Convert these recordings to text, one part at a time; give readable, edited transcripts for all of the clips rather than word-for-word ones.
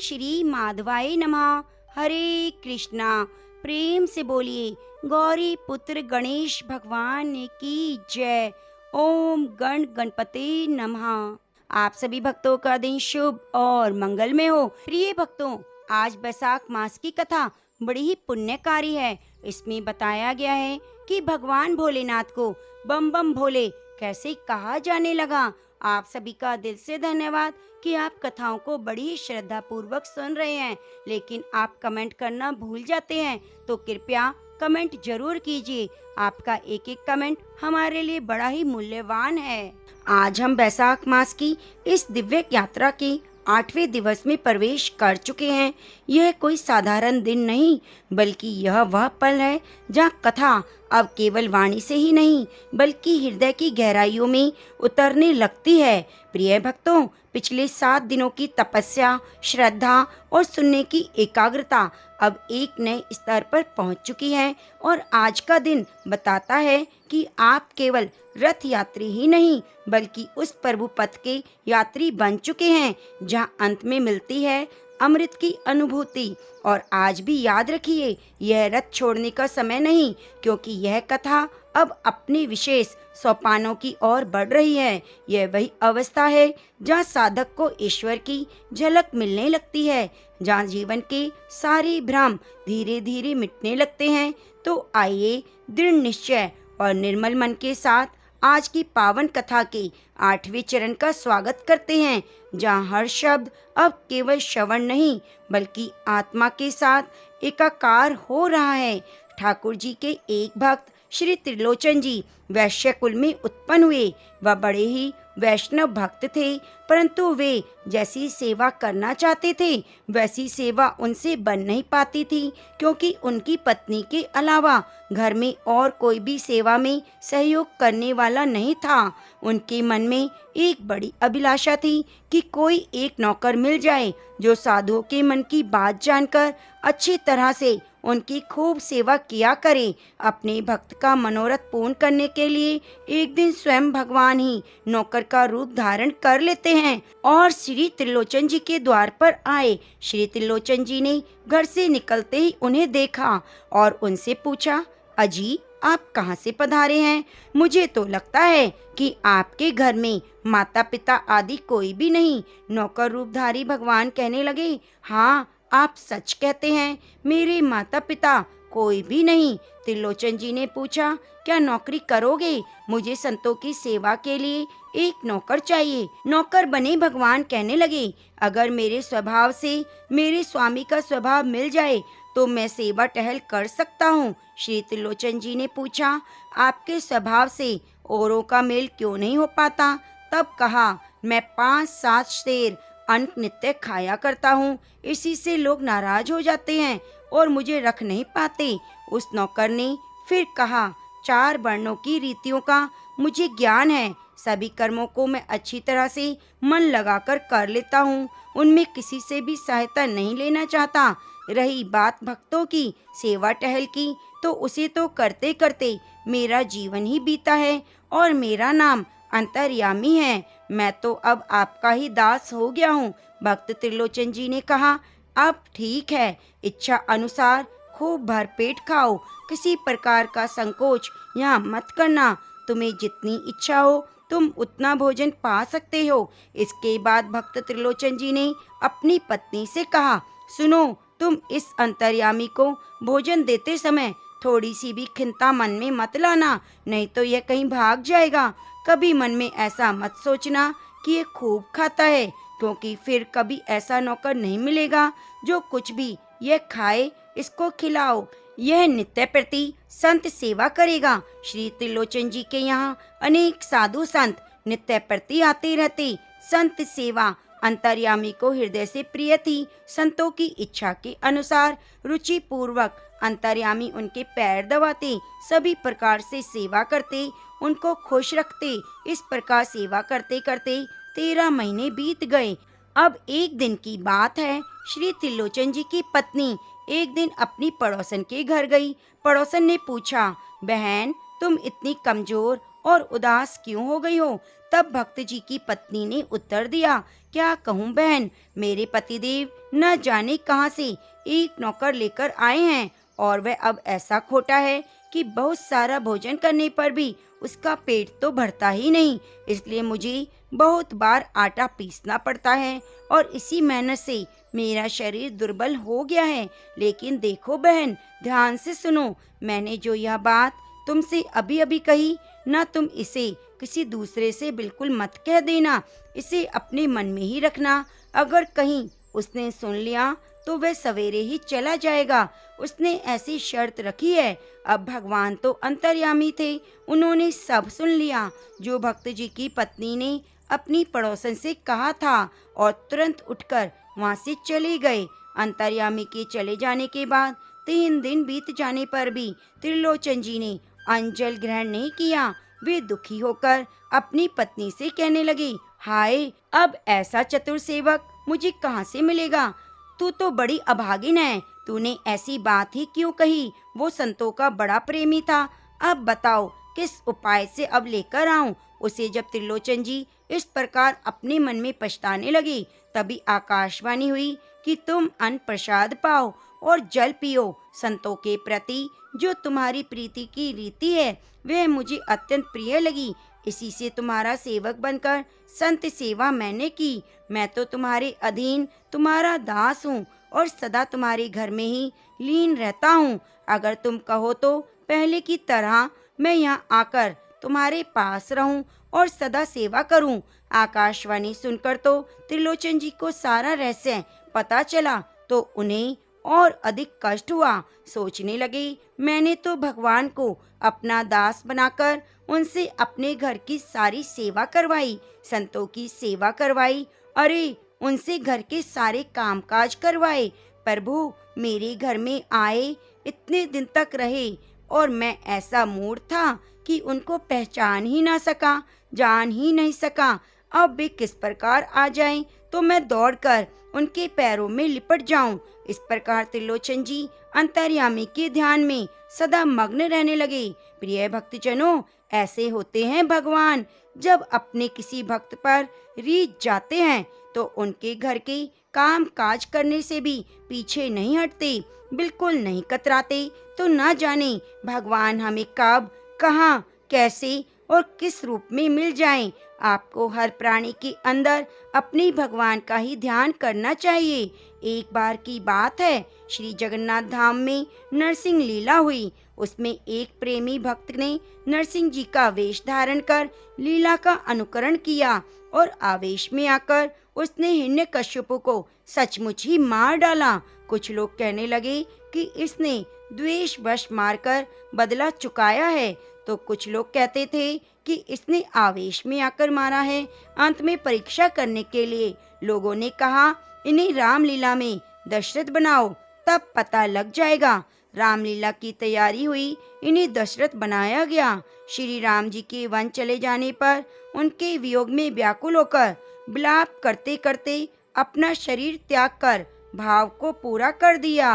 श्री माधवाय नमः। हरे कृष्णा। प्रेम से बोलिए गौरी पुत्र गणेश भगवान की जय। ओम गण गणपते नमः। आप सभी भक्तों का दिन शुभ और मंगलमय हो। प्रिय भक्तों, आज बैसाख मास की कथा बड़ी ही पुण्यकारी है। इसमें बताया गया है कि भगवान भोलेनाथ को बम बम भोले कैसे कहा जाने लगा। आप सभी का दिल से धन्यवाद कि आप कथाओं को बड़ी ही श्रद्धा पूर्वक सुन रहे हैं, लेकिन आप कमेंट करना भूल जाते हैं, तो कृपया कमेंट जरूर कीजिए। आपका एक एक कमेंट हमारे लिए बड़ा ही मूल्यवान है। आज हम बैसाख मास की इस दिव्य यात्रा के 8वें दिवस में प्रवेश कर चुके हैं। यह कोई साधारण दिन नहीं, बल्कि यह वह पल है जहाँ कथा अब केवल वाणी से ही नहीं, बल्कि हृदय की गहराइयों में उतरने लगती है। प्रिय भक्तों, पिछले 7 दिनों की तपस्या, श्रद्धा और सुनने की एकाग्रता अब एक नए स्तर पर पहुंच चुकी है और आज का दिन बताता है कि आप केवल रथ यात्री ही नहीं, बल्कि उस प्रभु पथ के यात्री बन चुके हैं जहां अंत में मिलती है अमृत की अनुभूति। और आज भी याद रखिए, यह रथ छोड़ने का समय नहीं, क्योंकि यह कथा अब अपने विशेष सोपानों की ओर बढ़ रही है। यह वही अवस्था है जहाँ साधक को ईश्वर की झलक मिलने लगती है, जहाँ जीवन के सारे भ्रम धीरे धीरे मिटने लगते हैं। तो आइए दृढ़ निश्चय और निर्मल मन के साथ आज की पावन कथा के 8वें चरण का स्वागत करते हैं, जहाँ हर शब्द अब केवल श्रवण नहीं, बल्कि आत्मा के साथ एकाकार हो रहा है। ठाकुर जी के एक भक्त श्री त्रिलोचन जी वैश्य कुल में उत्पन्न हुए। वह बड़े ही वैष्णव भक्त थे, परंतु वे जैसी सेवा करना चाहते थे वैसी सेवा उनसे बन नहीं पाती थी, क्योंकि उनकी पत्नी के अलावा घर में और कोई भी सेवा में सहयोग करने वाला नहीं था। उनके मन में एक बड़ी अभिलाषा थी कि कोई एक नौकर मिल जाए जो साधुओं के मन की बात जानकर अच्छी तरह से उनकी खूब सेवा किया करे। अपने भक्त का मनोरथ पूर्ण करने के लिए एक दिन स्वयं भगवान ही नौकर का रूप धारण कर लेते हैं और श्री त्रिलोचन जी के द्वार पर आए। श्री त्रिलोचन जी ने घर से निकलते ही उन्हें देखा और उनसे पूछा, अजी आप कहाँ से पधारे हैं? मुझे तो लगता है कि आपके घर में माता पिता आदि कोई भी नहीं। नौकर रूपधारी भगवान कहने लगे, हाँ आप सच कहते हैं, मेरे माता पिता कोई भी नहीं। त्रिलोचन जी ने पूछा, क्या नौकरी करोगे? मुझे संतों की सेवा के लिए एक नौकर चाहिए। नौकर बने भगवान कहने लगे, अगर मेरे स्वभाव से मेरे स्वामी का स्वभाव मिल जाए तो मैं सेवा टहल कर सकता हूँ। श्री त्रिलोचन जी ने पूछा, आपके स्वभाव से औरों का मेल क्यों नहीं हो पाता? तब कहा, मैं 5-7 शेर अन्न नित्य खाया करता हूँ, इसी से लोग नाराज हो जाते हैं और मुझे रख नहीं पाते। उस नौकर ने फिर कहा, 4 वर्णों की रीतियों का मुझे ज्ञान है, सभी कर्मों को मैं अच्छी तरह से मन लगाकर कर लेता हूँ, उनमें किसी से भी सहायता नहीं लेना चाहता। रही बात भक्तों की सेवा टहल की, तो उसे तो करते करते मेरा जीवन ही बीता है और मेरा नाम अंतर्यामी है। मैं तो अब आपका ही दास हो गया हूँ। भक्त त्रिलोचन जी ने कहा, अब ठीक है, इच्छा अनुसार खूब भरपेट खाओ, किसी प्रकार का संकोच यहाँ मत करना। तुम्हें जितनी इच्छा हो तुम उतना भोजन पा सकते हो। इसके बाद भक्त त्रिलोचन जी ने अपनी पत्नी से कहा, सुनो, तुम इस अंतर्यामी को भोजन देते समय थोड़ी सी भी खिन्नता मन में मत लाना, नहीं तो यह कहीं भाग जाएगा। कभी मन में ऐसा मत सोचना कि ये खूब खाता है, क्योंकि फिर कभी ऐसा नौकर नहीं मिलेगा जो कुछ भी यह खाए, इसको खिलाओ। यह नित्य प्रति संत सेवा करेगा। श्री त्रिलोचन जी के यहाँ अनेक साधु संत नित्य प्रति आते रहते। संत सेवा अंतर्यामी को हृदय से प्रिय थी। संतों की इच्छा के अनुसार रुचि पूर्वक अंतर्यामी उनके पैर दबाते, सभी प्रकार से सेवा करते, उनको खुश रखते। इस प्रकार सेवा करते करते 13 महीने बीत गए। अब एक दिन की बात है, श्री त्रिलोचन जी की पत्नी एक दिन अपनी पड़ोसन के घर गई। पड़ोसन ने पूछा, बहन तुम इतनी कमजोर और उदास क्यों हो गई हो? तब भक्त जी की पत्नी ने उत्तर दिया क्या कहूँ बहन, मेरे पतिदेव न जाने कहाँ से एक नौकर लेकर आए हैं और वह अब ऐसा खोटा है कि बहुत सारा भोजन करने पर भी उसका पेट तो भरता ही नहीं। इसलिए मुझे बहुत बार आटा पीसना पड़ता है और इसी मेहनत से मेरा शरीर दुर्बल हो गया है। लेकिन देखो बहन, ध्यान से सुनो, मैंने जो यह बात तुमसे अभी अभी कही ना, तुम इसे किसी दूसरे से बिल्कुल मत कह देना। इसे अपने मन में ही रखना। अगर कहीं उसने सुन लिया तो वह सवेरे ही चला जाएगा। उसने ऐसी शर्त रखी है। अब भगवान तो अंतर्यामी थे, उन्होंने सब सुन लिया जो भक्त जी की पत्नी ने अपनी पड़ोसन से कहा था और तुरंत उठकर वहां से चले गए। अंतर्यामी के चले जाने के बाद 3 दिन बीत जाने पर भी त्रिलोचन जी ने अंजल ग्रहण नहीं किया। वे दुखी होकर अपनी पत्नी से कहने लगे, हाय, अब ऐसा चतुर सेवक मुझे कहाँ से मिलेगा? तू तो बड़ी अभागिन है। तूने ऐसी बात ही क्यों कही? वो संतों का बड़ा प्रेमी था। अब बताओ किस उपाय से अब लेकर आऊं उसे? जब त्रिलोचन जी इस प्रकार अपने मन में पछताने लगे, तभी आकाशवाणी हुई कि तुम अन्न प्रसाद पाओ और जल पियो। संतों के प्रति जो तुम्हारी प्रीति की रीति है वह मुझे अत्यंत प्रिय लगी। इसी से तुम्हारा सेवक बनकर संत सेवा मैंने की। मैं तो तुम्हारे अधीन तुम्हारा दास हूँ और सदा तुम्हारे घर में ही लीन रहता हूँ। अगर तुम कहो तो पहले की तरह मैं यहाँ आकर तुम्हारे पास रहूं और सदा सेवा करूं। आकाशवाणी सुनकर तो त्रिलोचन जी को सारा रहस्य पता चला तो उन्हें और अधिक कष्ट हुआ। सोचने लगे, मैंने तो भगवान को अपना दास बनाकर उनसे अपने घर की सारी सेवा करवाई, संतों की सेवा करवाई, अरे उनसे घर के सारे कामकाज करवाए। प्रभु मेरे घर में आए, इतने दिन तक रहे और मैं ऐसा मूढ़ था कि उनको पहचान ही ना सका, जान ही नहीं सका। अब वे किस प्रकार आ जाएं तो मैं दौड़कर उनके पैरों में लिपट जाऊं। इस प्रकार त्रिलोचन जी अंतर्यामी के ध्यान में सदा मग्न रहने लगे। प्रिय भक्तजनों, ऐसे होते हैं भगवान, जब अपने किसी भक्त पर रीझ जाते हैं तो उनके घर के काम काज करने से भी पीछे नहीं हटते, बिल्कुल नहीं कतराते। तो ना जाने भगवान हमें कब, कहाँ, कैसे और किस रूप में मिल जाएं। आपको हर प्राणी के अंदर अपने भगवान का ही ध्यान करना चाहिए। एक बार की बात है, श्री जगन्नाथ धाम में नरसिंह लीला हुई। उसमें एक प्रेमी भक्त ने नरसिंह जी का वेश धारण कर लीला का अनुकरण किया और आवेश में आकर उसने हिरण्यकश्यप को सचमुच ही मार डाला। कुछ लोग कहने लगे कि इसने द्वेषवश मारकर बदला चुकाया है, तो कुछ लोग कहते थे कि इसने आवेश में आकर मारा है। अंत में परीक्षा करने के लिए लोगों ने कहा, इन्हें रामलीला में दशरथ बनाओ, तब पता लग जाएगा। रामलीला की तैयारी हुई, इन्हें दशरथ बनाया गया। श्री राम जी के वन चले जाने पर उनके वियोग में व्याकुल होकर विलाप करते करते अपना शरीर त्याग कर भाव को पूरा कर दिया।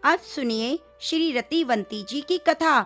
अब सुनिए श्री रतिवंती जी की कथा।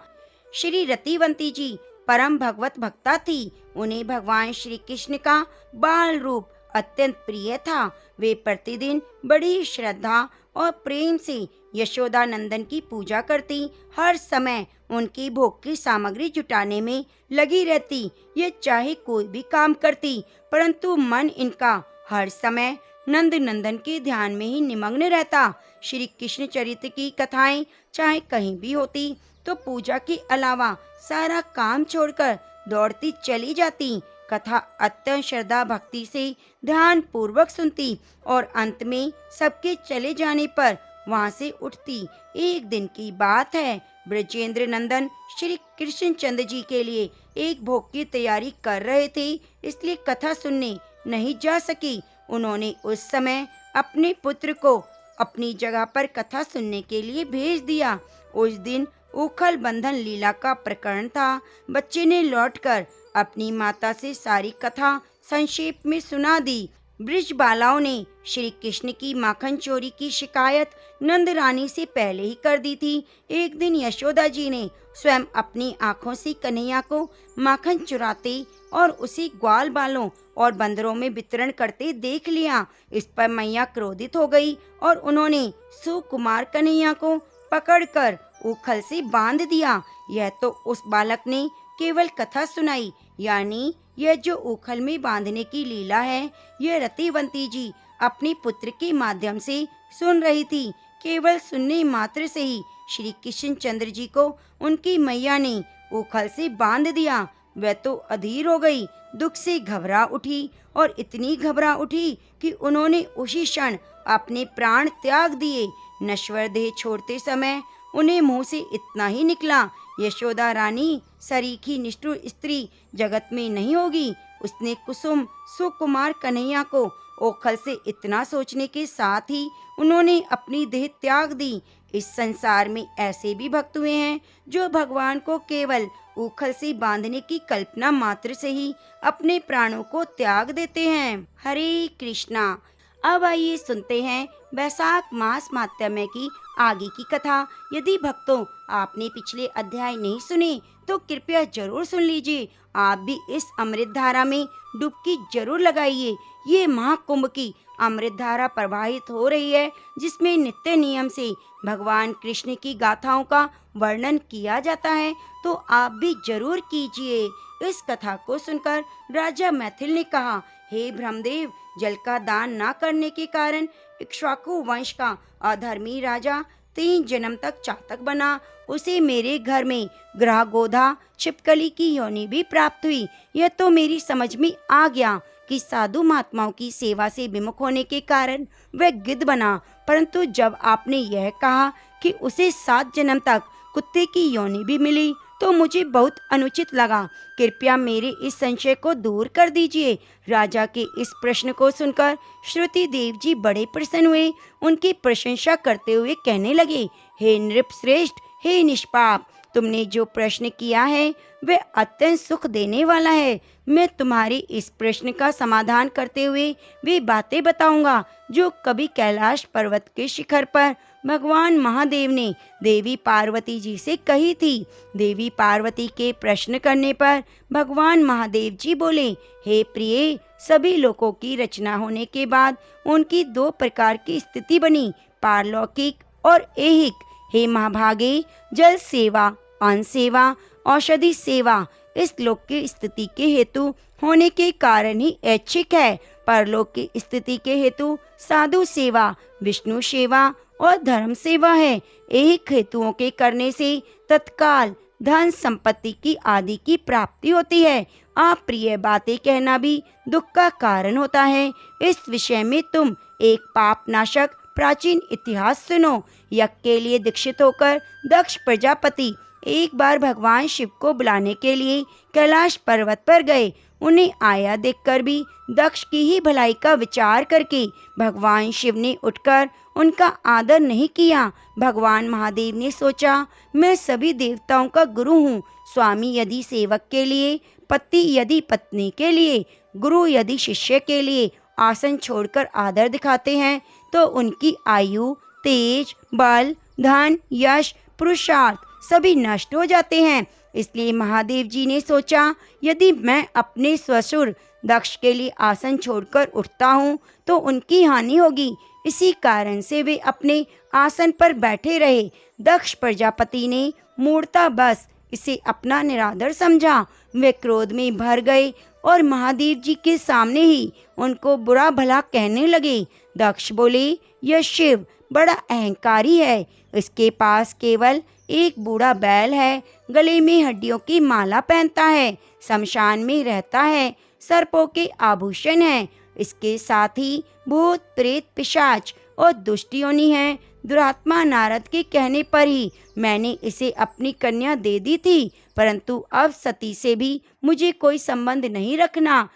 श्री रतिवंती जी परम भगवत भक्ता थी। उन्हें भगवान श्री कृष्ण का बाल रूप अत्यंत प्रिय था। वे प्रतिदिन बड़ी श्रद्धा और प्रेम से यशोदा नंदन की पूजा करती, हर समय उनकी भोग की सामग्री जुटाने में लगी रहती। ये चाहे कोई भी काम करती, परंतु मन इनका हर समय नंद नंदन के ध्यान में ही निमग्न रहता। श्री कृष्ण चरित्र की कथाएं चाहे कहीं भी होती तो पूजा के अलावा सारा काम छोड़कर दौड़ती चली जाती। कथा अत्यंत श्रद्धा भक्ति से ध्यान पूर्वक सुनती और अंत में सबके चले जाने पर वहां से उठती। एक दिन की बात है, ब्रजेंद्र नंदन श्री कृष्णचंद्र जी के लिए एक भोग की तैयारी कर रहे थे, इसलिए कथा सुनने नहीं जा सकी। उन्होंने उस समय अपने पुत्र को अपनी जगह पर कथा सुनने के लिए भेज दिया। उस दिन उखल बंधन लीला का प्रकरण था। बच्चे ने लौटकर अपनी माता से सारी कथा संक्षेप में सुना दी। ब्रिज बालाओं ने श्री कृष्ण की माखन चोरी की शिकायत नंद रानी से पहले ही कर दी थी। एक दिन यशोदा जी ने स्वयं अपनी आंखों से कन्हैया को माखन चुराते और उसे ग्वाल बालों और बंदरों में वितरण करते देख लिया। इस पर मैया क्रोधित हो गई और उन्होंने सुकुमार कन्हैया को पकड़कर उखल से बांध दिया। यह तो उस बालक ने केवल कथा सुनाई, यानी यह जो उखल में बांधने की लीला है, यह रतिवंती जी अपने पुत्र के माध्यम से सुन रही थी। केवल सुनने मात्र से ही श्री कृष्ण चंद्र जी को उनकी मैया ने उखल से बांध दिया। वह तो अधीर हो गई, दुख से घबरा उठी और इतनी घबरा उठी कि उन्होंने उसी क्षण अपने प्राण त्याग दिए। नश्वर देह छोड़ते समय उन्हें मुंह से इतना ही निकला, यशोदा रानी सरीखी निष्ठुर स्त्री जगत में नहीं होगी। उसने कुसुम सुकुमार कन्हैया को ओखल से इतना सोचने के साथ ही उन्होंने अपनी देह त्याग दी। इस संसार में ऐसे भी भक्त हुए हैं जो भगवान को केवल उखल से बांधने की कल्पना मात्र से ही अपने प्राणों को त्याग देते हैं। हरे कृष्णा। अब आइए सुनते हैं वैशाख मास माहात्म्य की आगे की कथा। यदि भक्तों आपने पिछले अध्याय नहीं सुने तो कृपया जरूर सुन लीजिए। आप भी इस अमृत धारा में डुबकी जरूर लगाइए। ये महाकुंभ की अमृत धारा प्रवाहित हो रही है, जिसमें नित्य नियम से भगवान कृष्ण की गाथाओं का वर्णन किया जाता है, तो आप भी जरूर कीजिए। इस कथा को सुनकर राजा मैथिल ने कहा, हे ब्रह्मदेव, जल का दान न करने के कारण इक्ष्वाकु वंश का अधर्मी राजा 3 जन्म तक चातक बना। उसे मेरे घर में ग्रह गोधा छिपकली की योनि भी प्राप्त हुई। यह तो मेरी समझ में आ गया कि साधु महात्माओं की सेवा से विमुख होने के कारण वह गिद्ध बना, परंतु जब आपने यह कहा कि उसे 7 जन्म तक कुत्ते की योनि भी मिली तो मुझे बहुत अनुचित लगा। कृपया मेरे इस संशय को दूर कर दीजिए। राजा के इस प्रश्न को सुनकर श्रुति देव जी बड़े प्रसन्न हुए। उनकी प्रशंसा करते हुए कहने लगे, हे नृप श्रेष्ठ, हे निष्पाप, तुमने जो प्रश्न किया है वह अत्यंत सुख देने वाला है। मैं तुम्हारे इस प्रश्न का समाधान करते हुए वे बातें बताऊंगा जो कभी कैलाश पर्वत के शिखर पर भगवान महादेव ने देवी पार्वती जी से कही थी। देवी पार्वती के प्रश्न करने पर भगवान महादेव जी बोले, हे प्रिय, सभी लोकों की रचना होने के बाद उनकी 2 प्रकार की स्थिति बनी, पारलौकिक और ऐहिक। हे महाभागे, जल सेवा, अन्न सेवा, औषधि सेवा इस लोक की स्थिति के हेतु होने के कारण ही ऐच्छिक है। परलोक की स्थिति के हेतु साधु सेवा, विष्णु सेवा और धर्म सेवा है। ऐहिक हेतुओं के करने से तत्काल धन संपत्ति की आदि की प्राप्ति होती है। अप्रिय बातें कहना भी दुख का कारण होता है। इस विषय में तुम एक पाप नाशक प्राचीन इतिहास सुनो। यज्ञ के लिए दीक्षित होकर दक्ष प्रजापति एक बार भगवान शिव को बुलाने के लिए कैलाश पर्वत पर गए। उन्हें आया देखकर भी दक्ष की ही भलाई का विचार करके भगवान शिव ने उठकर उनका आदर नहीं किया। भगवान महादेव ने सोचा, मैं सभी देवताओं का गुरु हूँ। स्वामी यदि सेवक के लिए, पति यदि पत्नी के लिए, गुरु यदि शिष्य के लिए आसन छोड़कर आदर दिखाते हैं तो उनकी आयु, तेज, बल, धन, यश, पुरुषार्थ सभी नष्ट हो जाते हैं। इसलिए महादेव जी ने सोचा, यदि मैं अपने ससुर दक्ष के लिए आसन छोड़कर उठता हूँ तो उनकी हानि होगी। इसी कारण से वे अपने आसन पर बैठे रहे। दक्ष प्रजापति ने मूर्ता बस इसे अपना निरादर समझा। वे क्रोध में भर गए और महादेव जी के सामने ही उनको बुरा भला कहने लगे। दक्ष बोले, यह शिव बड़ा अहंकारी है। इसके पास केवल एक बूढ़ा बैल है, गले में हड्डियों की माला पहनता है, शमशान में रहता है, सर्पों के आभूषण हैं। इसके साथ ही भूत, प्रेत, पिशाच और दुष्ट योनि है। दुरात्मा नारद के कहने पर ही मैंने इसे अपनी कन्या दे दी थी, परंतु अब सती से भी मुझे कोई संबंध नहीं रखना।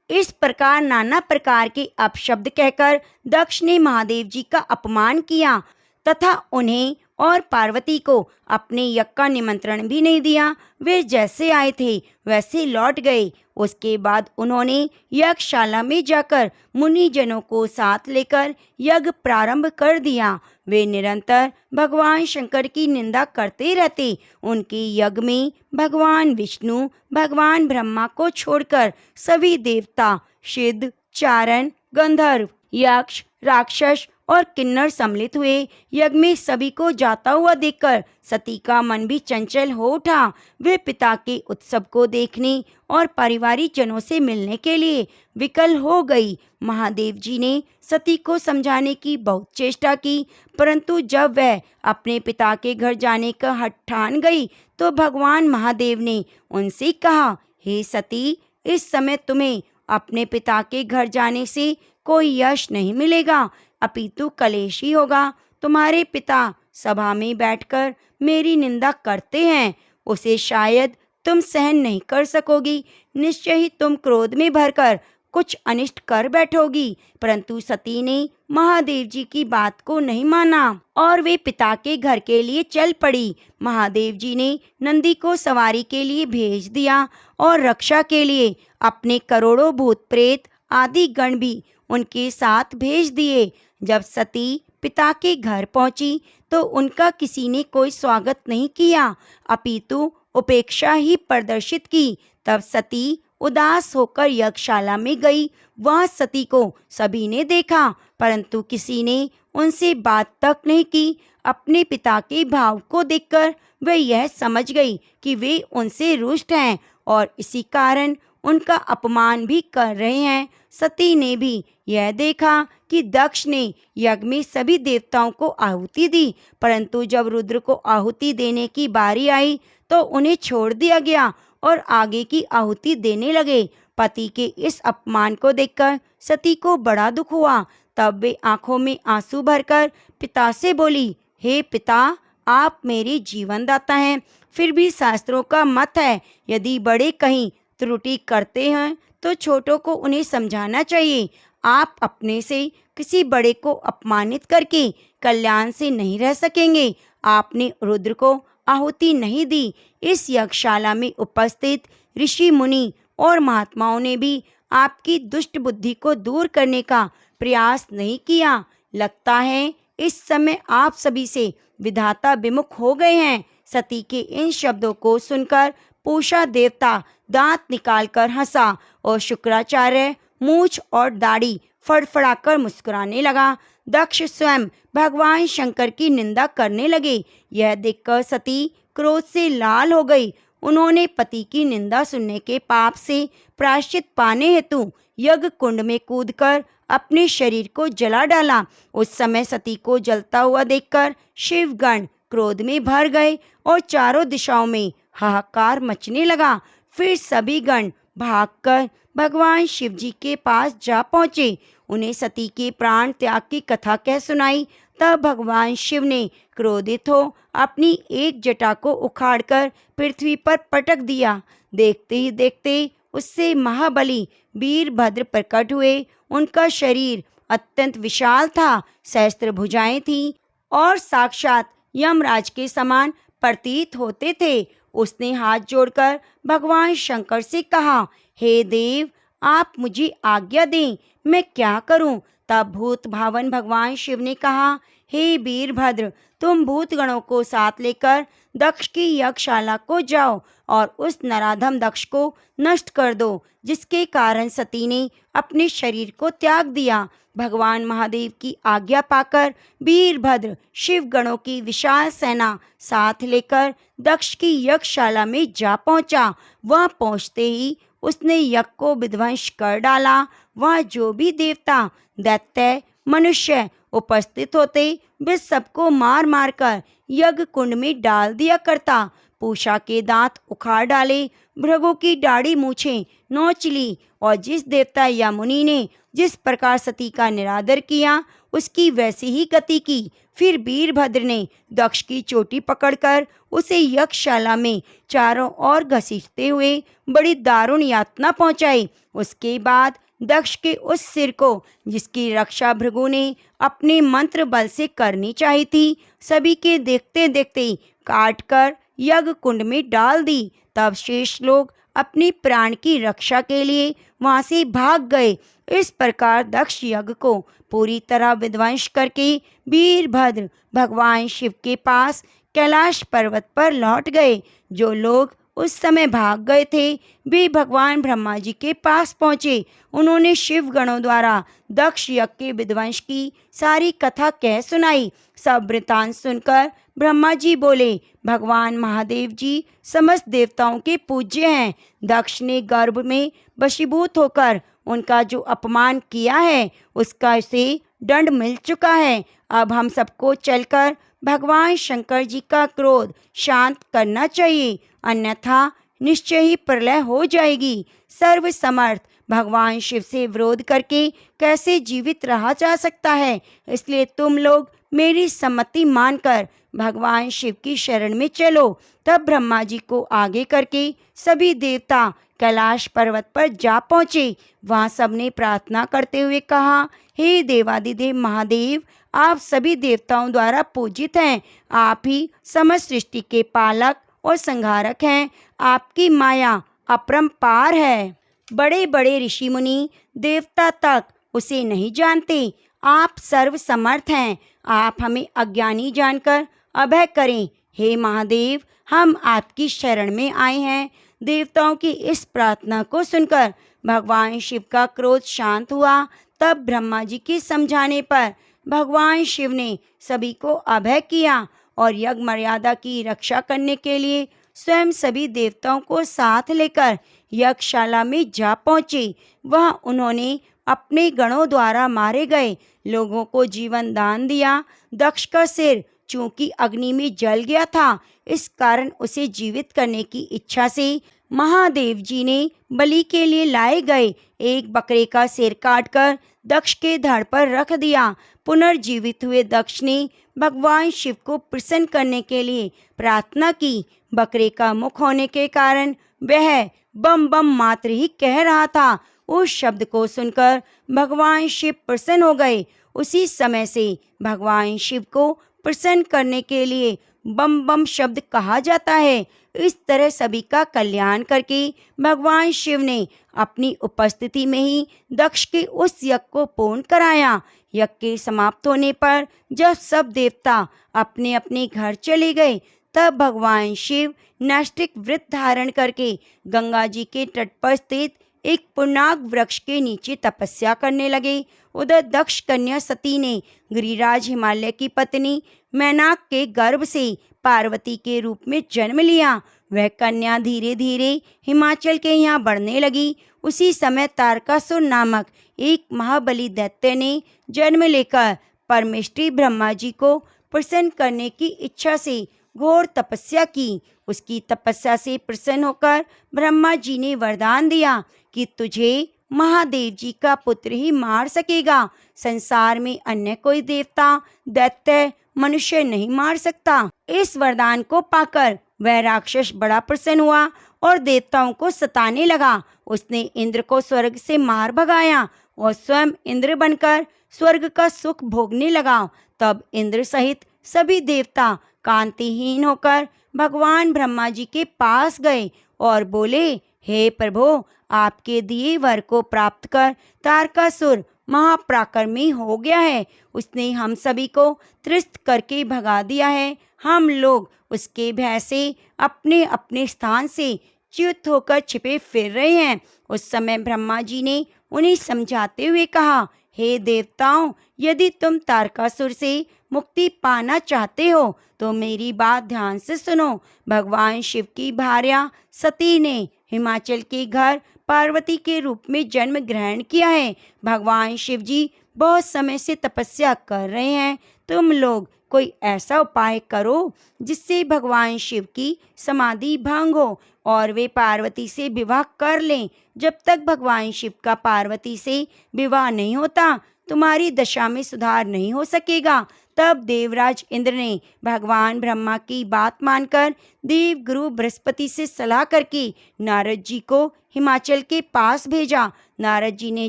इस प्रकार नाना प्रकार के अपशब्द कहकर दक्ष ने महादेव जी का अपमान किया। तथा उन्हें और पार्वती को अपने यज्ञ का निमंत्रण भी नहीं दिया। वे जैसे आए थे वैसे लौट गए। उसके बाद उन्होंने यज्ञशाला में जाकर मुनिजनों को साथ लेकर यज्ञ प्रारंभ कर दिया। वे निरंतर भगवान शंकर की निंदा करते रहते। उनके यज्ञ में भगवान विष्णु, भगवान ब्रह्मा को छोड़कर सभी देवता, सिद्ध, चारण, गंधर्व, यक्ष, राक्षस और किन्नर सम्मिलित हुए। यज्ञ में सभी को जाता हुआ देखकर सती का मन भी चंचल हो उठा। वे पिता के उत्सव को देखने और पारिवारिक जनों से मिलने के लिए विकल हो गई। महादेव जी ने सती को समझाने की बहुत चेष्टा की, परंतु जब वह अपने पिता के घर जाने का हठ ठान गई तो भगवान महादेव ने उनसे कहा, हे सती, इस समय तुम्हें अपने पिता के घर जाने से कोई यश नहीं मिलेगा, अपितु कलेश ही होगा। तुम्हारे पिता सभा में बैठकर मेरी निंदा करते हैं, उसे शायद तुम सहन नहीं कर सकोगी। निश्चय ही तुम क्रोध में भरकर कुछ अनिष्ट कर बैठोगी। परंतु सती ने महादेव जी की बात को नहीं माना और वे पिता के घर के लिए चल पड़ी। महादेव जी ने नंदी को सवारी के लिए भेज दिया और रक्षा के लिए अपने करोड़ों भूत प्रेत आदि गण भी उनके साथ भेज दिए। जब सती पिता के घर पहुंची तो उनका किसी ने कोई स्वागत नहीं किया, अपितु उपेक्षा ही प्रदर्शित की। तब सती उदास होकर यज्ञशाला में गई। वहां सती को सभी ने देखा, परंतु किसी ने उनसे बात तक नहीं की। अपने पिता के भाव को देखकर वे यह समझ गई कि वे उनसे रुष्ट हैं और इसी कारण उनका अपमान भी कर रहे हैं। सती ने भी यह देखा कि दक्ष ने यज्ञ में सभी देवताओं को आहुति दी, परंतु जब रुद्र को आहुति देने की बारी आई तो उन्हें छोड़ दिया गया और आगे की आहुति देने लगे। पति के इस अपमान को देखकर सती को बड़ा दुख हुआ। तब वे आंखों में आंसू भरकर पिता से बोली, हे पिता, आप मेरे जीवनदाता हैं, फिर भी शास्त्रों का मत है यदि बड़े कहीं त्रुटि करते हैं तो छोटों को उन्हें समझाना चाहिए। आप अपने से किसी बड़े को अपमानित करके कल्याण से नहीं रह सकेंगे। आपने रुद्र को आहुति नहीं दी। इस यज्ञशाला में उपस्थित ऋषि मुनि और महात्माओं ने भी आपकी दुष्ट बुद्धि को दूर करने का प्रयास नहीं किया। लगता है इस समय आप सभी से विधाता विमुख हो गए हैं। सती के इन शब्दों को सुनकर पूषा देवता दांत निकालकर हंसा और शुक्राचार्य मूछ और दाढ़ी फड़फड़ाकर मुस्कुराने लगा। दक्ष स्वयं भगवान शंकर की निंदा करने लगे। यह देखकर सती क्रोध से लाल हो गई। उन्होंने पति की निंदा सुनने के पाप से प्रायश्चित पाने हेतु यज्ञ कुंड में कूदकर अपने शरीर को जला डाला। उस समय सती को जलता हुआ देखकर शिवगण क्रोध में भर गए और चारों दिशाओं में हाहाकार मचने लगा। फिर सभी गण भागकर भगवान शिव जी के पास जा पहुँचे। उन्हें सती के प्राण त्याग की कथा कह सुनाई। तब भगवान शिव ने क्रोधित हो अपनी एक जटा को उखाड़कर पृथ्वी पर पटक दिया। देखते ही देखते उससे महाबली वीरभद्र प्रकट हुए। उनका शरीर अत्यंत विशाल था, सहस्त्र भुजाएं थीं और साक्षात यमराज के समान प्रतीत होते थे। उसने हाथ जोड़कर भगवान शंकर से कहा, हे देव, आप मुझे आज्ञा दें, मैं क्या करूं? तब भूत भावन भगवान शिव ने कहा, हे वीरभद्र, तुम भूत गणों को साथ लेकर दक्ष की यज्ञशाला को जाओ और उस नराधम दक्ष को नष्ट कर दो, जिसके कारण सती ने अपने शरीर को त्याग दिया। भगवान महादेव की आज्ञा पाकर वीरभद्र शिव गणों की विशाल सेना साथ लेकर दक्ष की यज्ञशाला में जा पहुंचा। वहां पहुंचते ही उसने यज्ञ को विध्वंस कर डाला। वहां जो भी देवता, दैत्य, मनुष्य उपस्थित होते वे सबको मार मार कर यज्ञ कुंड में डाल दिया करता। पूषा के दांत उखाड़ डाले, भृगु की दाढ़ी मूछें नोच ली और जिस देवता या मुनि ने जिस प्रकार सती का निरादर किया उसकी वैसी ही गति की। फिर वीरभद्र ने दक्ष की चोटी पकड़कर उसे यज्ञशाला में चारों ओर घसीटते हुए बड़ी दारुण यातना पहुंचाई। उसके बाद दक्ष के उस सिर को, जिसकी रक्षा भृगु ने अपने मंत्र बल से करनी चाहिए थी, सभी के देखते देखते काट कर यज्ञ कुंड में डाल दी। तब शेष लोग अपनी प्राण की रक्षा के लिए वहां से भाग गए। इस प्रकार दक्ष यज्ञ को पूरी तरह विध्वंस करके वीरभद्र भगवान शिव के पास कैलाश पर्वत पर लौट गए। जो लोग उस समय भाग गए थे वे भगवान ब्रह्मा जी के पास पहुँचे। उन्होंने शिव गणों द्वारा दक्ष यज्ञ के विध्वंस की सारी कथा कह सुनाई। सब वृतांत सुनकर ब्रह्मा जी बोले, भगवान महादेव जी समस्त देवताओं के पूज्य हैं। दक्ष ने गर्भ में वशीभूत होकर उनका जो अपमान किया है उसका उसे दंड मिल चुका है। अब हम सबको चलकर भगवान शंकर जी का क्रोध शांत करना चाहिए, अन्यथा निश्चय ही प्रलय हो जाएगी। सर्व समर्थ भगवान शिव से विरोध करके कैसे जीवित रहा जा सकता है? इसलिए तुम लोग मेरी सम्मति मानकर भगवान शिव की शरण में चलो। तब ब्रह्मा जी को आगे करके सभी देवता कैलाश पर्वत पर जा पहुँचे। वहाँ सबने प्रार्थना करते हुए कहा, हे देवादिदेव महादेव, आप सभी देवताओं द्वारा पूजित हैं। आप ही समस्त सृष्टि के पालक और संहारक हैं। आपकी माया अपरंपार है। बड़े बड़े ऋषि मुनि देवता तक उसे नहीं जानते। आप सर्व समर्थ हैं। आप हमें अज्ञानी जानकर अभय करें। हे महादेव, हम आपकी शरण में आए हैं। देवताओं की इस प्रार्थना को सुनकर भगवान शिव का क्रोध शांत हुआ। तब ब्रह्मा जी के समझाने पर भगवान शिव ने सभी को अभय किया और यज्ञ मर्यादा की रक्षा करने के लिए स्वयं सभी देवताओं को साथ लेकर यज्ञशाला में जा पहुँचे। वह उन्होंने अपने गणों द्वारा मारे गए लोगों को जीवन दान दिया। दक्ष का सिर चूंकि अग्नि में जल गया था, इस कारण उसे जीवित करने की इच्छा से महादेव जी ने बलि के लिए लाए गए एक बकरे का सिर काटकर दक्ष के धड़ पर रख दिया। पुनर्जीवित हुए दक्ष ने भगवान शिव को प्रसन्न करने के लिए प्रार्थना की। बकरे का मुख होने के कारण वह बम बम मात्र ही कह रहा था। उस शब्द को सुनकर भगवान शिव प्रसन्न हो गए। उसी समय से भगवान शिव को प्रसन्न करने के लिए बम बम शब्द कहा जाता है। इस तरह सभी का कल्याण करके भगवान शिव ने अपनी उपस्थिति में ही दक्ष के उस यज्ञ को पूर्ण कराया। यज्ञ के समाप्त होने पर जब सब देवता अपने अपने घर चले गए, तब भगवान शिव नैष्ठिक व्रत धारण करके गंगा जी के तट पर स्थित एक पूर्णाग वृक्ष के नीचे तपस्या करने लगे। उधर दक्ष कन्या सती ने गिरिराज हिमालय की पत्नी मैनाक के गर्भ से पार्वती के रूप में जन्म लिया। वह कन्या धीरे धीरे हिमाचल के यहाँ बढ़ने लगी। उसी समय तारकासुर नामक एक महाबली दैत्य ने जन्म लेकर परमेष्ठी ब्रह्मा जी को प्रसन्न करने की इच्छा से घोर तपस्या की। उसकी तपस्या से प्रसन्न होकर ब्रह्मा जी ने वरदान दिया कि तुझे महादेव जी का पुत्र ही मार सकेगा। संसार में अन्य कोई देवता, दैत्य, मनुष्य नहीं मार सकता। इस वरदान को पाकर वह राक्षस बड़ा प्रसन्न हुआ और देवताओं को सताने लगा। उसने इंद्र को स्वर्ग से मार भगाया और स्वयं इंद्र बनकर स्वर्ग का सुख भोगने लगा। तब इंद्र सहित सभी देवता कांतिहीन होकर भगवान ब्रह्मा जी के पास गए और बोले, हे प्रभु, आपके दिए वर को प्राप्त कर तारकासुर महापराक्रमी हो गया है। उसने हम सभी को त्रस्त करके भगा दिया है। हम लोग उसके भय से अपने अपने स्थान से च्युत होकर छिपे फिर रहे हैं। उस समय ब्रह्मा जी ने उन्हें समझाते हुए कहा, हे देवताओं, यदि तुम तारकासुर से मुक्ति पाना चाहते हो तो मेरी बात ध्यान से सुनो। भगवान शिव की भार्या सती ने हिमाचल के घर पार्वती के रूप में जन्म ग्रहण किया है। भगवान शिव जी बहुत समय से तपस्या कर रहे हैं। तुम लोग कोई ऐसा उपाय करो जिससे भगवान शिव की समाधि भंग हो और वे पार्वती से विवाह कर लें। जब तक भगवान शिव का पार्वती से विवाह नहीं होता तुम्हारी दशा में सुधार नहीं हो सकेगा। तब देवराज इंद्र ने भगवान ब्रह्मा की बात मानकर देव गुरु बृहस्पति से सलाह करके नारद जी को हिमाचल के पास भेजा। नारद जी ने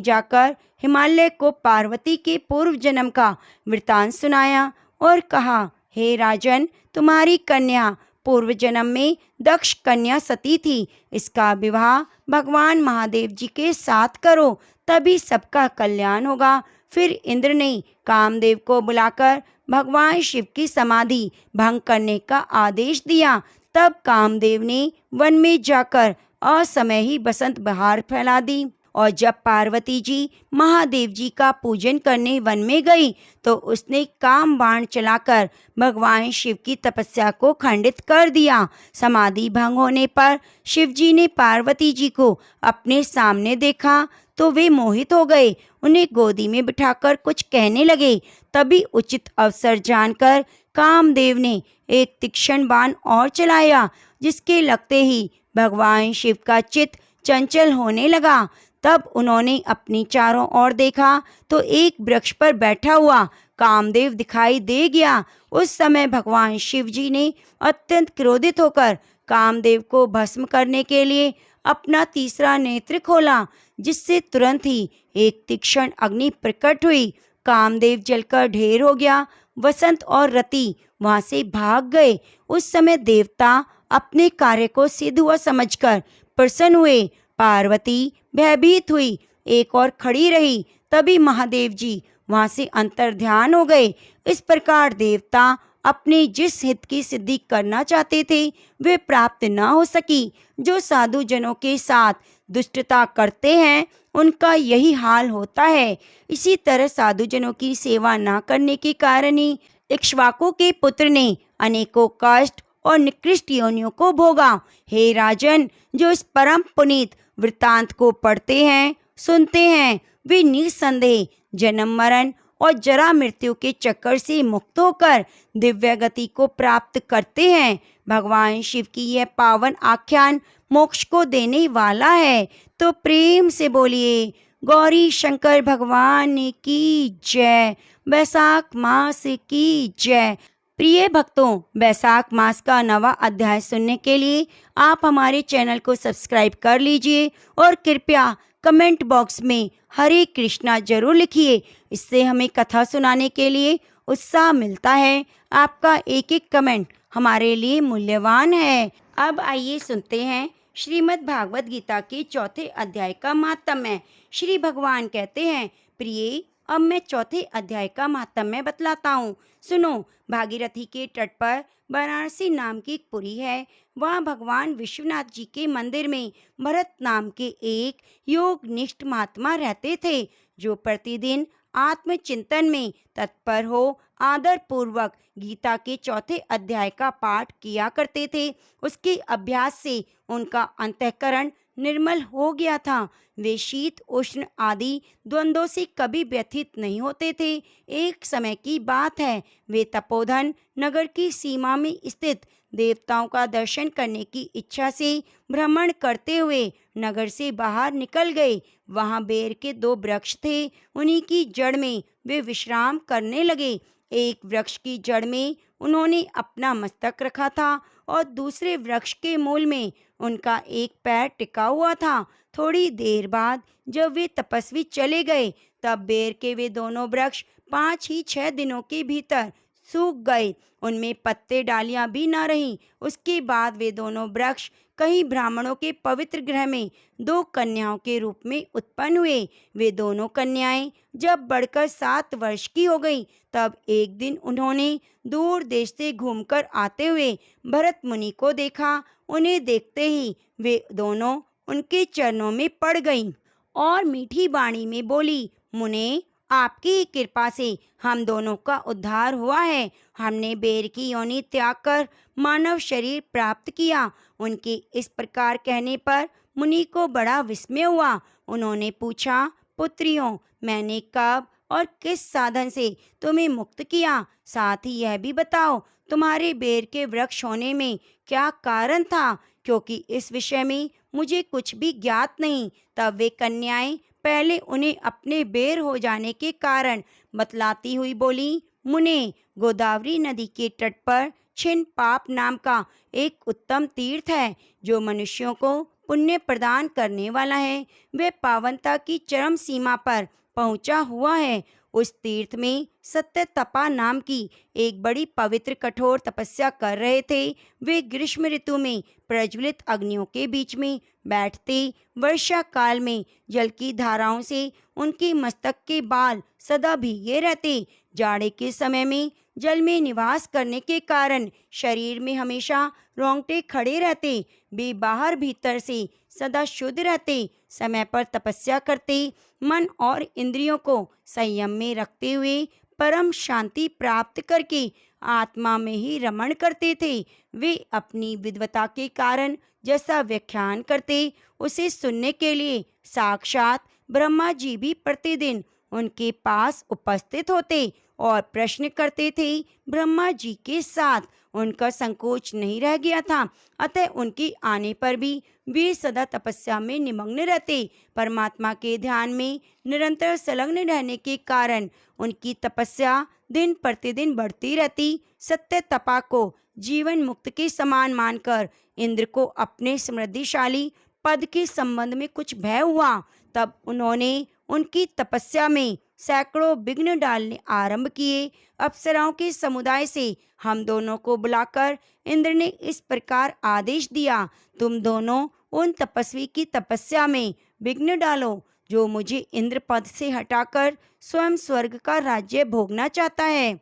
जाकर हिमालय को पार्वती के पूर्व जन्म का वृतांत सुनाया और कहा, हे राजन, तुम्हारी कन्या पूर्व जन्म में दक्ष कन्या सती थी। इसका विवाह भगवान महादेव जी के साथ करो, तभी सबका कल्याण होगा। फिर इंद्र ने कामदेव को बुलाकर भगवान शिव की समाधि भंग करने का आदेश दिया। तब कामदेव ने वन में जाकर असमय ही बसंत बहार फैला दी और जब पार्वती जी महादेव जी का पूजन करने वन में गई तो उसने काम बाण चलाकर भगवान शिव की तपस्या को खंडित कर दिया। समाधि भंग होने पर शिव जी ने पार्वती जी को अपने सामने देखा तो वे मोहित हो गए। उन्हें गोदी में बिठाकर कुछ कहने लगे। तभी उचित अवसर जानकर कामदेव ने एक तीक्ष्ण बाण और चलाया, जिसके लगते ही भगवान शिव का चित्त चंचल होने लगा। तब उन्होंने अपनी चारों ओर देखा तो एक वृक्ष पर बैठा हुआ कामदेव दिखाई दे गया। उस समय भगवान शिव जी ने अत्यंत क्रोधित होकर कामदेव को भस्म करने के लिए अपना तीसरा नेत्र खोला, जिससे तुरंत ही एक तीक्ष्ण अग्नि प्रकट हुई। कामदेव जलकर ढेर हो गया। वसंत और रति वहां से भाग गए। उस समय देवता अपने कार्य को सिद्ध हुआ समझकर प्रसन्न हुए। पार्वती भयभीत हुई, एक और खड़ी रही। तभी महादेव जी वहां से अंतर्ध्यान हो गए। इस प्रकार देवता अपने जिस हित की सिद्धि करना चाहते थे वे प्राप्त न हो सकी। जो साधु जनों के साथ दुष्टता करते हैं उनका यही हाल होता है। इसी तरह साधु जनों की सेवा न करने के कारण ही इक्ष्वाकु के पुत्र ने अनेकों कष्ट और निकृष्ट योनियों को भोगा। हे राजन, जो इस परम पुनीत वृत्तांत को पढ़ते हैं, सुनते हैं, वे निसंदेह जन्म मरण और जरा मृत्यु के चक्कर से मुक्त होकर दिव्य गति को प्राप्त करते हैं। भगवान शिव की यह पावन आख्यान मोक्ष को देने वाला है। तो प्रेम से बोलिए गौरी शंकर भगवान की जय। वैशाख मास की जय। प्रिय भक्तों, वैशाख मास का नवा अध्याय सुनने के लिए आप हमारे चैनल को सब्सक्राइब कर लीजिए और कृपया कमेंट बॉक्स में हरे कृष्णा जरूर लिखिए। इससे हमें कथा सुनाने के लिए उत्साह मिलता है। आपका एक एक कमेंट हमारे लिए मूल्यवान है। अब आइए सुनते हैं श्रीमद् भागवत गीता के चौथे अध्याय का महात्म्य। श्री भगवान कहते हैं, प्रिय, अब मैं चौथे अध्याय का महात्म्य बतलाता हूँ। सुनो। भागीरथी के तट पर वाराणसी नाम की एक पुरी है। वहाँ भगवान विश्वनाथ जी के मंदिर में भरत नाम के एक योगनिष्ठ महात्मा रहते थे, जो प्रतिदिन आत्मचिंतन में तत्पर हो आदर पूर्वक गीता के चौथे अध्याय का पाठ किया करते थे। उसके अभ्यास से उनका अंतःकरण निर्मल हो गया था। वे शीत उष्ण आदि द्वंद्वों से कभी व्यथित नहीं होते थे। एक समय की बात है, वे तपोधन नगर की सीमा में स्थित देवताओं का दर्शन करने की इच्छा से भ्रमण करते हुए नगर से बाहर निकल गए। वहां बेर के 2 वृक्ष थे। उन्हीं की जड़ में वे विश्राम करने लगे। एक वृक्ष की जड़ में उन्होंने अपना मस्तक रखा था और दूसरे वृक्ष के मूल में उनका एक पैर टिका हुआ था। थोड़ी देर बाद जब वे तपस्वी चले गए, तब बेर के वे दोनों वृक्ष 5 ही 6 दिनों के भीतर सूख गए। उनमें पत्ते डालियां भी न रहीं। उसके बाद वे दोनों वृक्ष कई ब्राह्मणों के पवित्र गृह में 2 कन्याओं के रूप में उत्पन्न हुए। वे दोनों कन्याएं जब बढ़कर 7 वर्ष की हो गईं, तब एक दिन उन्होंने दूर देश से घूमकर आते हुए भरत मुनि को देखा। उन्हें देखते ही वे दोनों उनके चरणों में पड़ गईं और मीठी वाणी में बोली, मुने, आपकी ही कृपा से हम दोनों का उद्धार हुआ है। हमने बेर की योनि त्याग कर मानव शरीर प्राप्त किया। उनके इस प्रकार कहने पर मुनि को बड़ा विस्मय हुआ। उन्होंने पूछा, पुत्रियों, मैंने कब और किस साधन से तुम्हें मुक्त किया? साथ ही यह भी बताओ, तुम्हारे बेर के वृक्ष होने में क्या कारण था, क्योंकि इस विषय में मुझे कुछ भी ज्ञात नहीं। तब वे कन्याएं पहले उन्हें अपने बेर हो जाने के कारण बतलाती हुई बोली, मुने, गोदावरी नदी के तट पर छिन्न पाप नाम का एक उत्तम तीर्थ है जो मनुष्यों को पुण्य प्रदान करने वाला है। वे पावनता की चरम सीमा पर पहुंचा हुआ है। उस तीर्थ में सत्य तपा नाम की एक बड़ी पवित्र कठोर तपस्या कर रहे थे। वे ग्रीष्म ऋतु में प्रज्वलित अग्नियों के बीच में बैठते, वर्षा काल में जल की धाराओं से उनके मस्तक के बाल सदा भीगे रहते, जाड़े के समय में जल में निवास करने के कारण शरीर में हमेशा रोंगटे खड़े रहते, वे बाहर भीतर से सदा शुद्ध रहते, समय पर तपस्या करते, मन और इंद्रियों को संयम में रखते हुए परम शांति प्राप्त करके आत्मा में ही रमण करते थे। वे अपनी विद्वता के कारण जैसा व्याख्यान करते, उसे सुनने के लिए साक्षात ब्रह्मा जी भी प्रतिदिन उनके पास उपस्थित होते और प्रश्न करते थे। ब्रह्मा जी के साथ उनका संकोच नहीं रह गया था, अतः उनके आने पर भी वे सदा तपस्या में निमग्न रहते। परमात्मा के ध्यान में निरंतर संलग्न रहने के कारण उनकी तपस्या दिन प्रतिदिन बढ़ती रहती। सत्य तपा को जीवन मुक्त के समान मानकर इंद्र को अपने समृद्धिशाली पद के संबंध में कुछ भय हुआ। तब उन्होंने उनकी तपस्या में सैकड़ों विघ्न डालने आरंभ किए। अप्सराओं के समुदाय से हम दोनों को बुलाकर इंद्र ने इस प्रकार आदेश दिया, तुम दोनों उन तपस्वी की तपस्या में विघ्न डालो जो मुझे इंद्र पद से हटाकर स्वयं स्वर्ग का राज्य भोगना चाहता है।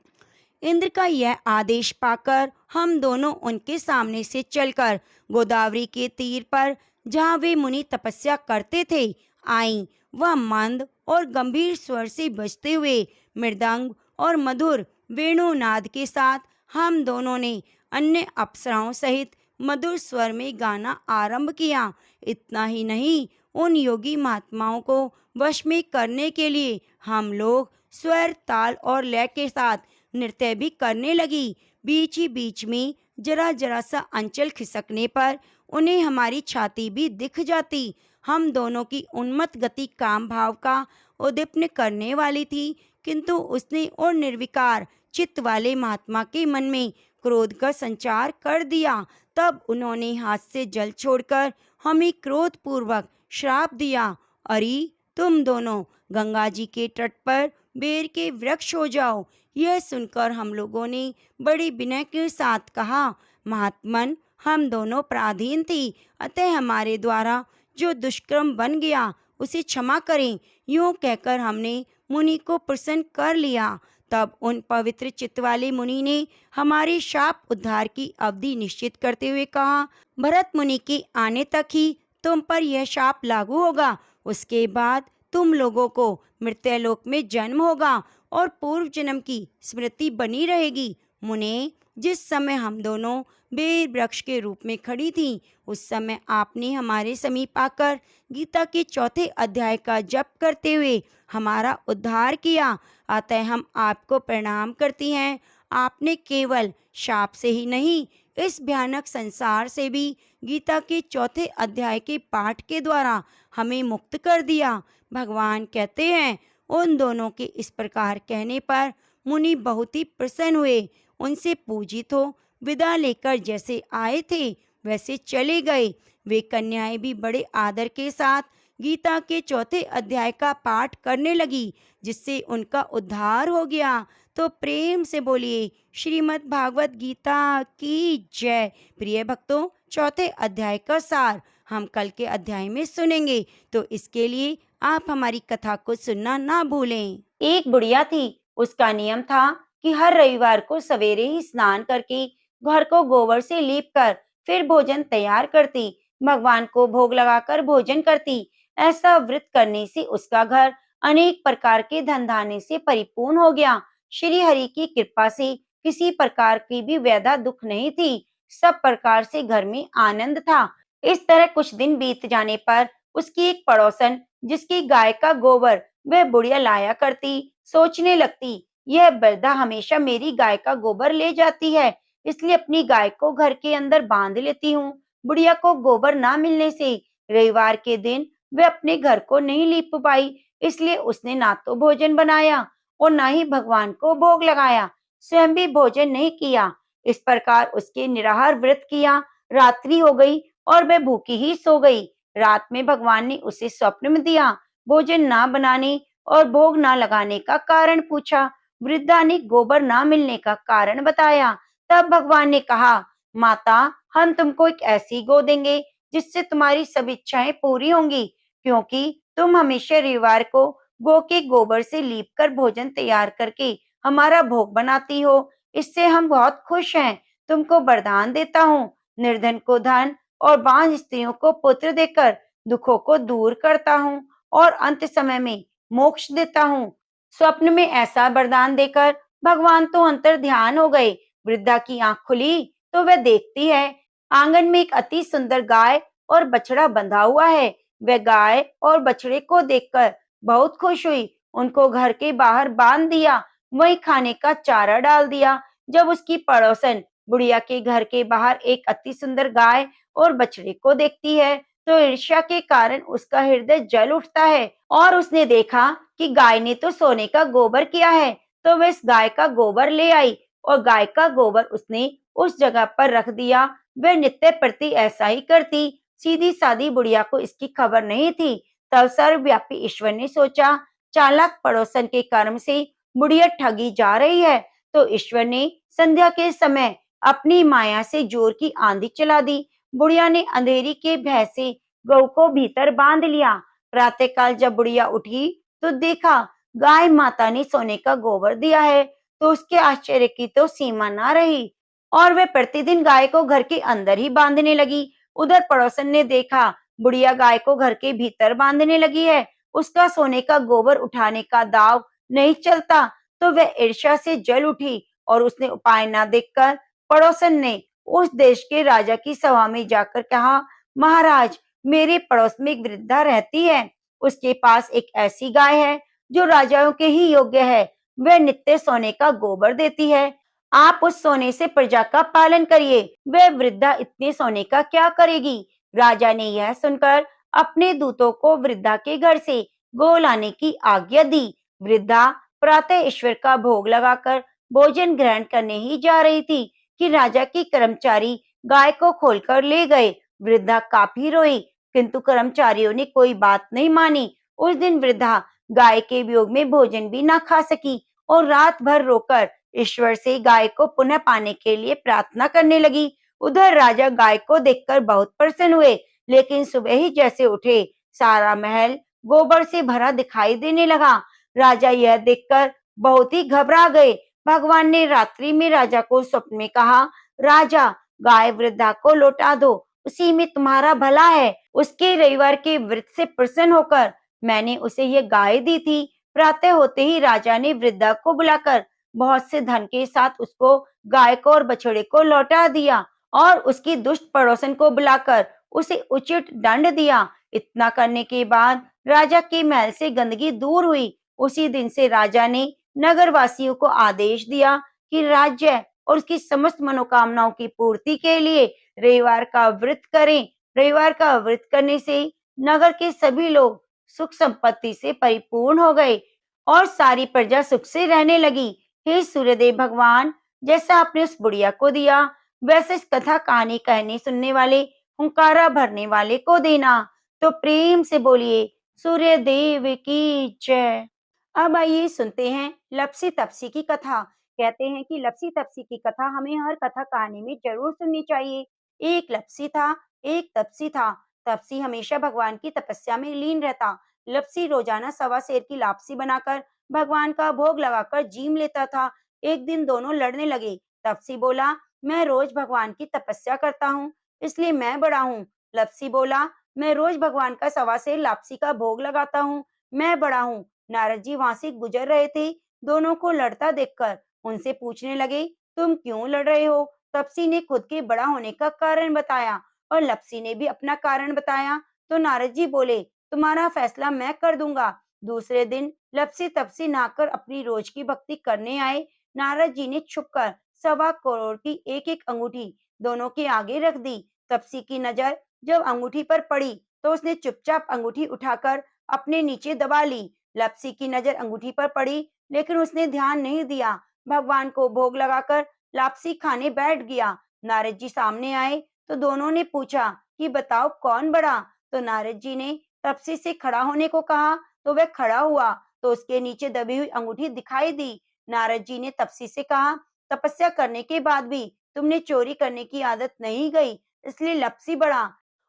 इंद्र का यह आदेश पाकर हम दोनों उनके सामने से चलकर गोदावरी के तीर पर, जहाँ वे मुनि तपस्या करते थे, आईं। वह मंद और गंभीर स्वर से बजते हुए मृदंग और मधुर वेणुनाद के साथ हम दोनों ने अन्य अप्सराओं सहित मधुर स्वर में गाना आरंभ किया। इतना ही नहीं, उन योगी महात्माओं को वश में करने के लिए हम लोग स्वर, ताल और लय के साथ नृत्य भी करने लगी। बीच ही बीच में जरा जरा सा अंचल खिसकने पर उन्हें हमारी छाती भी दिख जाती। हम दोनों की उन्मत्त गति काम भाव का उद्दीपन करने वाली थी, किंतु उसने और निर्विकार चित्त वाले महात्मा के मन में क्रोध का संचार कर दिया। तब उन्होंने हाथ से जल छोड़कर हमें क्रोध पूर्वक श्राप दिया, अरे तुम दोनों गंगा जी के तट पर बेर के वृक्ष हो जाओ। यह सुनकर हम लोगों ने बड़ी विनय के साथ कहा, महात्मन, हम दोनों पराधीन थी, अतः हमारे द्वारा जो दुष्कर्म बन गया उसे क्षमा करें। यूँ कहकर हमने मुनि को प्रसन्न कर लिया। तब उन पवित्र चित्त वाले मुनि ने हमारे शाप उद्धार की अवधि निश्चित करते हुए कहा, भरत मुनि के आने तक ही तुम पर यह शाप लागू होगा। उसके बाद तुम लोगों को मृत्युलोक में जन्म होगा और पूर्व जन्म की स्मृति बनी रहेगी। मुने, जिस समय हम दोनों बेर वृक्ष के रूप में खड़ी थीं, उस समय आपने हमारे समीप आकर गीता के चौथे अध्याय का जप करते हुए हमारा उद्धार किया, अतः हम आपको प्रणाम करती हैं। आपने केवल शाप से ही नहीं, इस भयानक संसार से भी गीता के चौथे अध्याय के पाठ के द्वारा हमें मुक्त कर दिया। भगवान कहते हैं, उन दोनों के इस प्रकार कहने पर मुनि बहुत ही प्रसन्न हुए। उनसे पूजित हो विदा लेकर जैसे आए थे वैसे चले गए। वे कन्याएं भी बड़े आदर के साथ गीता के चौथे अध्याय का पाठ करने लगी, जिससे उनका उद्धार हो गया। तो प्रेम से बोलिए श्रीमद् भागवत गीता की जय। प्रिय भक्तों, चौथे अध्याय का सार हम कल के अध्याय में सुनेंगे, तो इसके लिए आप हमारी कथा को सुनना ना भूलें। एक बुढ़िया थी, उसका नियम था कि हर रविवार को सवेरे ही स्नान करके घर को गोबर से लीप कर फिर भोजन तैयार करती, भगवान को भोग लगाकर भोजन करती। ऐसा व्रत करने से उसका घर अनेक प्रकार के धन धान्य से परिपूर्ण हो गया। श्री हरि की कृपा से किसी प्रकार की भी व्यथा दुख नहीं थी, सब प्रकार से घर में आनंद था। इस तरह कुछ दिन बीत जाने पर उसकी एक पड़ोसन, जिसकी गाय का गोबर वह बुढ़िया लाया करती, सोचने लगती, यह वृद्धा हमेशा मेरी गाय का गोबर ले जाती है, इसलिए अपनी गाय को घर के अंदर बांध लेती हूँ। बुढ़िया को गोबर ना मिलने से रविवार के दिन वे अपने घर को नहीं लीप पाई, इसलिए उसने ना तो भोजन बनाया और ना ही भगवान को भोग लगाया, स्वयं भी भोजन नहीं किया। इस प्रकार उसके निराहार व्रत किया। रात्रि हो गई और वह भूखी ही सो गई। रात में भगवान ने उसे स्वप्न में दिया, भोजन ना बनाने और भोग ना लगाने का कारण पूछा। वृद्धा ने गोबर ना मिलने का कारण बताया। तब भगवान ने कहा, माता, हम तुमको एक ऐसी गौ देंगे जिससे तुम्हारी सब इच्छाएं पूरी होंगी, क्योंकि तुम हमेशा रविवार को गौ के गोबर से लीप कर भोजन तैयार करके हमारा भोग बनाती हो। इससे हम बहुत खुश हैं। तुमको वरदान देता हूँ, निर्धन को धन और बांझ स्त्रियों को पुत्र देकर दुखों को दूर करता हूँ और अंत समय में मोक्ष देता हूँ। स्वप्न में ऐसा वरदान देकर भगवान तो अंतर ध्यान हो गए। वृद्धा की आंख खुली तो वह देखती है, आंगन में एक अति सुंदर गाय और बछड़ा बंधा हुआ है। वह गाय और बछड़े को देखकर बहुत खुश हुई, उनको घर के बाहर बांध दिया, वहीं खाने का चारा डाल दिया। जब उसकी पड़ोसन बुढ़िया के घर के बाहर एक अति सुंदर गाय और बछड़े को देखती है, तो ईर्ष्या के कारण उसका हृदय जल उठता है और उसने देखा कि गाय ने तो सोने का गोबर किया है, तो वह इस गाय का गोबर ले आई और गाय का गोबर उसने उस जगह पर रख दिया। वह नित्य प्रति ऐसा ही करती। सीधी सादी बुढ़िया को इसकी खबर नहीं थी। तब सर्वव्यापी ईश्वर ने सोचा, चालाक पड़ोसन के कर्म से बुढ़िया ठगी जा रही है, तो ईश्वर ने संध्या के समय अपनी माया से जोर की आंधी चला दी। बुढ़िया ने अंधेरी के भय से गऊ को भीतर बांध लिया। प्रातःकाल जब बुढ़िया उठी तो देखा गाय माता ने सोने का गोबर दिया है, तो उसके आश्चर्य की तो सीमा ना रही और वह प्रतिदिन गाय को घर के अंदर ही बांधने लगी। उधर पड़ोसन ने देखा बुढ़िया गाय को घर के भीतर बांधने लगी है, उसका सोने का गोबर उठाने का दाव नहीं चलता, तो वह ईर्ष्या से जल उठी और उसने उपाय ना देखकर पड़ोसन ने उस देश के राजा की सभा में जाकर कहा, महाराज, मेरे पड़ोस में एक वृद्धा रहती है, उसके पास एक ऐसी गाय है जो राजाओं के ही योग्य है, वह नित्य सोने का गोबर देती है, आप उस सोने से प्रजा का पालन करिए। वह वृद्धा इतने सोने का क्या करेगी? राजा ने यह सुनकर अपने दूतों को वृद्धा के घर से गौ लाने की आज्ञा दी। वृद्धा प्रातः ईश्वर का भोग लगाकर भोजन ग्रहण करने ही जा रही थी कि राजा के कर्मचारी गाय को खोलकर ले गए। वृद्धा काफी रोई, किंतु कर्मचारियों ने कोई बात नहीं मानी। उस दिन वृद्धा गाय के वियोग में भोजन भी ना खा सकी और रात भर रोकर ईश्वर से गाय को पुनः पाने के लिए प्रार्थना करने लगी। उधर राजा गाय को देखकर बहुत प्रसन्न हुए, लेकिन सुबह ही जैसे उठे, सारा महल गोबर से भरा दिखाई देने लगा। राजा यह देखकर बहुत ही घबरा गए। भगवान ने रात्रि में राजा को स्वप्न में कहा, राजा, गाय वृद्धा को लौटा दो, उसी में तुम्हारा भला है। उसके रविवार के व्रत से प्रसन्न होकर मैंने उसे यह गाय दी थी। प्रातः होते ही राजा ने वृद्धा को बुलाकर बहुत से धन के साथ उसको गाय को और बछड़े को लौटा दिया और उसकी दुष्ट पड़ोसन को बुलाकर उसे उचित दंड दिया। इतना करने के बाद राजा के महल से गंदगी दूर हुई। उसी दिन से राजा ने नगर वासियों को आदेश दिया कि राज्य और उसकी समस्त मनोकामनाओं की पूर्ति के लिए रविवार का व्रत करें। रविवार का व्रत करने से नगर के सभी लोग सुख संपत्ति से परिपूर्ण हो गए और सारी प्रजा सुख से रहने लगी। हे सूर्यदेव भगवान, जैसा आपने उस बुढ़िया को दिया, वैसे इस कथा कहानी कहने सुनने वाले हुंकारा भरने वाले को देना। तो प्रेम से बोलिए, सूर्यदेव की जय। अब आइए सुनते हैं लपसी तपसी की कथा। कहते हैं कि लपसी तपसी की कथा हमें हर कथा कहानी में जरूर सुननी चाहिए। एक लपसी था, एक तपसी था। तपसी हमेशा भगवान की तपस्या में लीन रहता। लपसी रोजाना सवा सेर की लापसी बनाकर भगवान का भोग लगाकर जीम लेता था। एक दिन दोनों लड़ने लगे। तपसी बोला, मैं रोज भगवान की तपस्या करता हूँ, इसलिए मैं बड़ा हूँ। लपसी बोला, मैं रोज भगवान का सवा सेर लापसी का भोग लगाता हूँ, मैं बड़ा हूँ। नारद जी वहां से गुजर रहे थे। दोनों को लड़ता देखकर उनसे पूछने लगे, तुम क्यों लड़ रहे हो? तपसी ने खुद के बड़ा होने का कारण बताया और लपसी ने भी अपना कारण बताया। तो नारद जी बोले, तुम्हारा फैसला मैं कर दूंगा। दूसरे दिन लपसी तपसी नहाकर अपनी रोज की भक्ति करने आए। नारद जी ने छुपकर 1.25 करोड़ की एक एक अंगूठी दोनों के आगे रख दी। तपसी की नजर जब अंगूठी पर पड़ी तो उसने चुपचाप अंगूठी उठाकर अपने नीचे दबा ली। लप्सी की नजर अंगूठी पर पड़ी, लेकिन उसने ध्यान नहीं दिया। भगवान को भोग लगाकर लापसी खाने बैठ गया। नारद जी सामने आए तो दोनों ने पूछा कि बताओ कौन बड़ा। तो नारद जी ने तपसी से खड़ा होने को कहा, तो वह खड़ा हुआ तो उसके नीचे दबी हुई अंगूठी दिखाई दी। नारद जी ने तपसी से कहा, तपस्या करने के बाद भी तुमने चोरी करने की आदत नहीं गई, इसलिए लपसी बढ़ा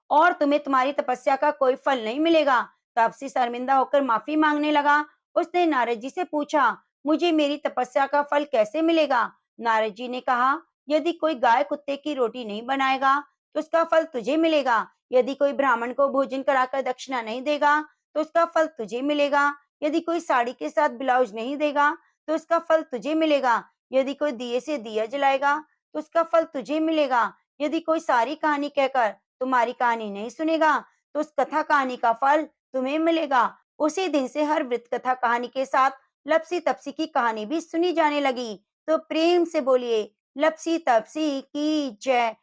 और तुम्हें तुम्हारी तपस्या का कोई फल नहीं मिलेगा। तापसी शर्मिंदा होकर माफी मांगने लगा। उसने नारद जी से पूछा, मुझे मेरी तपस्या का फल कैसे मिलेगा? नारद जी ने कहा, यदि कोई गाय कुत्ते की रोटी नहीं बनाएगा तो उसका फल तुझे मिलेगा। यदि कोई ब्राह्मण को भोजन कराकर दक्षिणा नहीं देगा तो उसका फल तुझे मिलेगा। यदि कोई साड़ी के साथ ब्लाउज नहीं देगा तो उसका फल तुझे मिलेगा। यदि कोई दिए से दिया जलाएगा तो उसका फल तुझे मिलेगा। यदि कोई सारी कहानी कहकर तुम्हारी कहानी नहीं सुनेगा तो उस कथा कहानी का फल तुम्हें मिलेगा। उसी दिन से हर वृत्त कथा कहानी के साथ लपसी तपसी की कहानी भी सुनी जाने लगी। तो प्रेम से बोलिए, लपसी तपसी की जय।